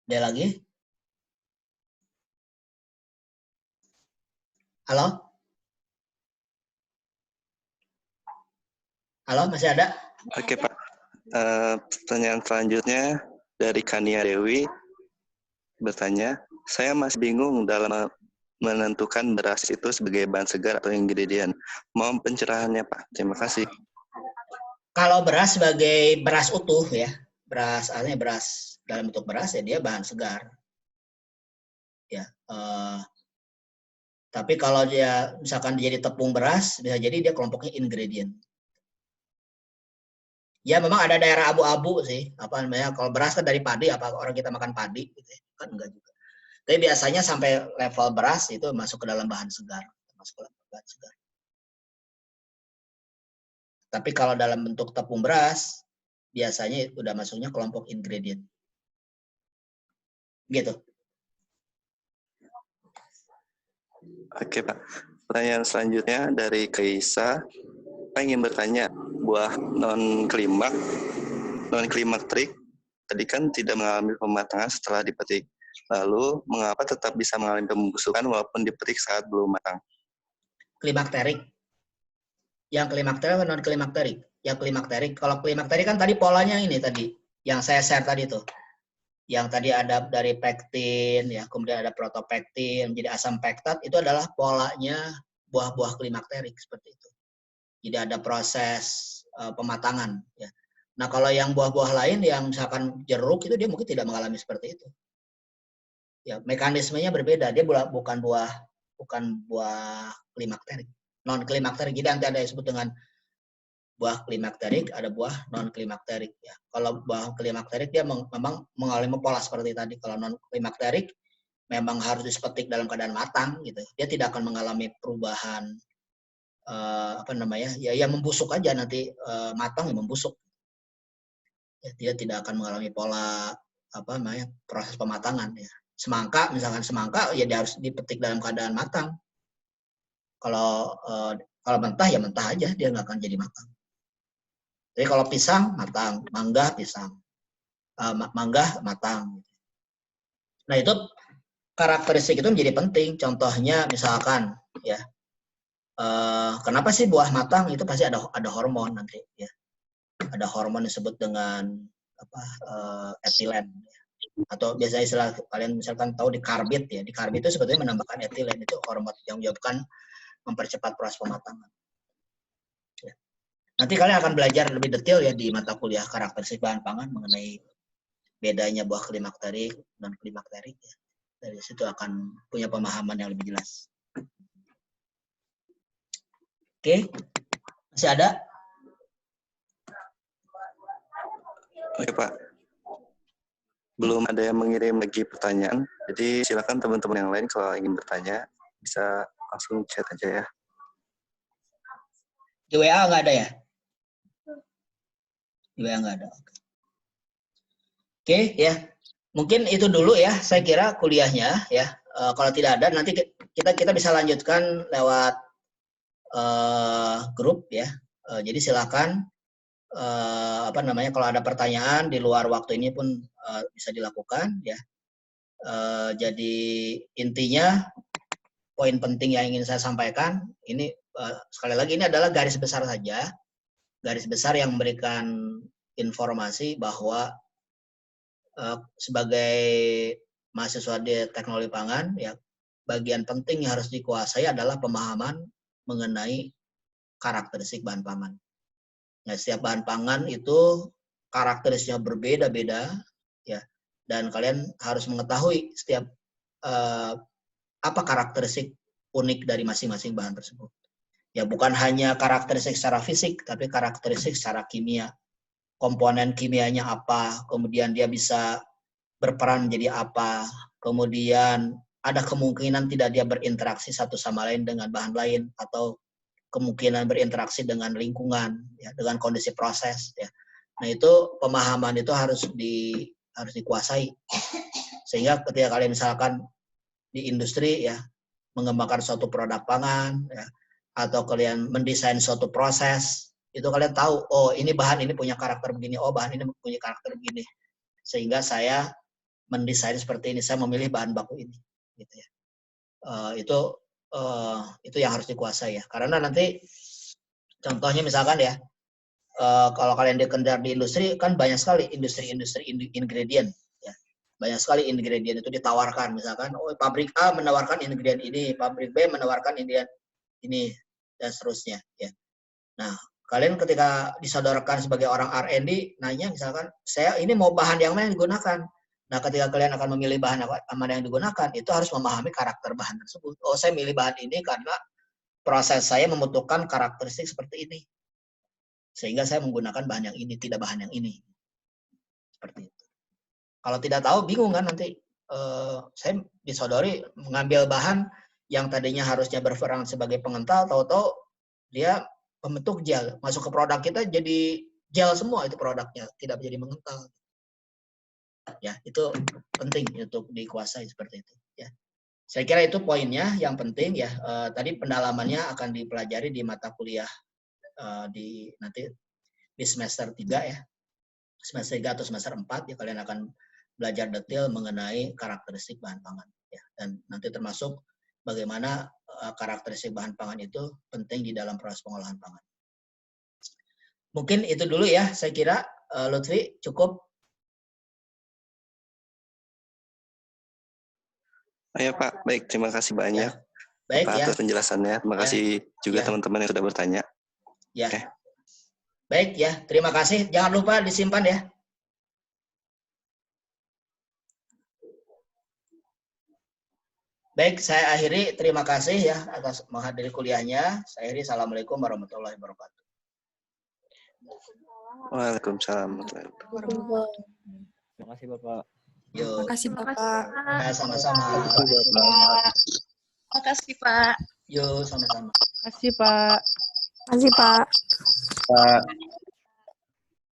Ada lagi? Halo? Halo, masih ada? Oke Pak, pertanyaan selanjutnya dari Kania Dewi bertanya, saya masih bingung dalam menentukan beras itu sebagai bahan segar atau ingredient. Mohon pencerahannya Pak, terima kasih. Kalau beras sebagai beras utuh ya, beras artinya beras dalam bentuk beras ya dia bahan segar. Ya, tapi kalau dia misalkan dia jadi tepung beras, bisa jadi dia kelompoknya ingredient. Ya memang ada daerah abu-abu sih, apa namanya? Kalau beras kan dari padi, apa orang kita makan padi, gitu ya. Kan enggak juga. Tapi biasanya sampai level beras itu masuk ke dalam bahan segar, masuk ke dalam bahan segar. Tapi kalau dalam bentuk tepung beras, biasanya udah masuknya kelompok ingredient. Gitu. Oke Pak, pertanyaan selanjutnya dari Kaisa. Saya ingin bertanya, buah non-klimaktrik tadi kan tidak mengalami pematangan setelah dipetik. Lalu, mengapa tetap bisa mengalami pembusukan walaupun dipetik saat belum matang? Klimakterik. Yang klimakterik atau non klimakterik? Yang klimakterik. Kalau klimakterik kan tadi polanya ini tadi, yang saya share tadi tuh. Yang tadi ada dari pektin, ya, kemudian ada protopektin, menjadi asam pektat, itu adalah polanya buah-buah klimakterik seperti itu. Jadi ada proses pematangan. Ya. Nah kalau yang buah-buah lain yang misalkan jeruk itu dia mungkin tidak mengalami seperti itu. Ya mekanismenya berbeda. Dia bukan buah klimakterik, non klimakterik. Jadi nanti ada yang disebut dengan buah klimakterik, ada buah non klimakterik. Ya. Kalau buah klimakterik dia memang mengalami pola seperti tadi. Kalau non klimakterik memang harus dipetik dalam keadaan matang gitu. Dia tidak akan mengalami perubahan apa namanya? Ya membusuk aja nanti matang ya membusuk. Ya, dia tidak akan mengalami pola apa namanya? Proses pematangan ya. Semangka misalkan semangka ya dia harus dipetik dalam keadaan matang. Kalau mentah ya mentah aja, dia nggak akan jadi matang. Jadi kalau pisang matang, mangga pisang, mangga matang. Nah itu karakteristik itu menjadi penting. Contohnya misalkan ya, kenapa sih buah matang itu pasti ada hormon nanti ya, ada hormon disebut dengan apa etilen. Atau biasa istilah kalian misalkan tahu di karbit ya, di karbit itu sebetulnya menambahkan etilen, itu hormon yang menyebabkan mempercepat proses pematangan. Ya. Nanti kalian akan belajar lebih detail ya di mata kuliah karakteristik bahan pangan mengenai bedanya buah klimakterik dan klimakterik. Ya. Dari situ akan punya pemahaman yang lebih jelas. Oke, masih ada? Oke Pak, belum ada yang mengirim lagi pertanyaan, jadi silakan teman-teman yang lain kalau ingin bertanya bisa langsung chat aja ya. Di WA nggak ada ya? Di WA nggak ada. Oke, ya. Mungkin itu dulu ya, saya kira kuliahnya ya. Kalau tidak ada, nanti kita bisa lanjutkan lewat grup ya. Jadi silakan apa namanya, kalau ada pertanyaan di luar waktu ini pun bisa dilakukan ya. Jadi intinya poin penting yang ingin saya sampaikan ini sekali lagi ini adalah garis besar saja, garis besar yang memberikan informasi bahwa sebagai mahasiswa di teknologi pangan ya, bagian penting yang harus dikuasai adalah pemahaman mengenai karakteristik bahan pangan. Nah, setiap bahan pangan itu karakteristiknya berbeda-beda ya, dan kalian harus mengetahui setiap apa karakteristik unik dari masing-masing bahan tersebut. Ya, bukan hanya karakteristik secara fisik, tapi karakteristik secara kimia. Komponen kimianya apa, kemudian dia bisa berperan menjadi apa, kemudian ada kemungkinan tidak dia berinteraksi satu sama lain dengan bahan lain, atau kemungkinan berinteraksi dengan lingkungan, ya, dengan kondisi proses. Ya. Nah itu pemahaman itu harus dikuasai, sehingga ketika kalian misalkan di industri ya mengembangkan suatu produk pangan, ya, atau kalian mendesain suatu proses, itu kalian tahu, oh ini bahan ini punya karakter begini, oh bahan ini punya karakter begini, sehingga saya mendesain seperti ini, saya memilih bahan baku ini, gitu ya. Itu yang harus dikuasai ya. Karena nanti contohnya misalkan ya, kalau kalian dikerja di industri kan banyak sekali industri ingredient ya. Banyak sekali ingredient itu ditawarkan, misalkan pabrik A menawarkan ingredient ini, pabrik B menawarkan ingredient ini dan seterusnya ya. Nah, kalian ketika disodorkan sebagai orang R&D nanya misalkan saya ini mau bahan yang mana yang digunakan. Nah, ketika kalian akan memilih bahan mana yang digunakan, itu harus memahami karakter bahan tersebut. Oh, saya milih bahan ini karena proses saya membutuhkan karakteristik seperti ini. Sehingga saya menggunakan bahan yang ini, tidak bahan yang ini. Seperti itu. Kalau tidak tahu, bingung kan nanti. Saya disodori mengambil bahan yang tadinya harusnya berperan sebagai pengental, tahu-tahu dia pembentuk gel. Masuk ke produk kita jadi gel semua itu produknya, tidak menjadi mengental. Ya, itu penting untuk dikuasai seperti itu. Ya. Saya kira itu poinnya yang penting ya. Tadi pendalamannya akan dipelajari di mata kuliah nanti di semester 3 ya. Semester 3 atau semester 4 ya kalian akan belajar detail mengenai karakteristik bahan pangan ya. Dan nanti termasuk bagaimana karakteristik bahan pangan itu penting di dalam proses pengolahan pangan. Mungkin itu dulu ya, saya kira Lutfi cukup. Ya Pak, baik, terima kasih banyak Ya. Baik Pak ya. atas penjelasannya. Terima kasih juga teman-teman yang sudah bertanya. Ya. Oke. Baik ya, terima kasih. Jangan lupa disimpan ya. Baik, saya akhiri. Terima kasih ya atas menghadiri kuliahnya. Saya akhiri. Assalamualaikum warahmatullahi wabarakatuh. Waalaikumsalam. Terima kasih Bapak. Terima kasih Bapak. Ya, sama-sama. Terima kasih Pak. Yuk, sama-sama. Terima kasih Pak. Terima kasih Pak. Pak.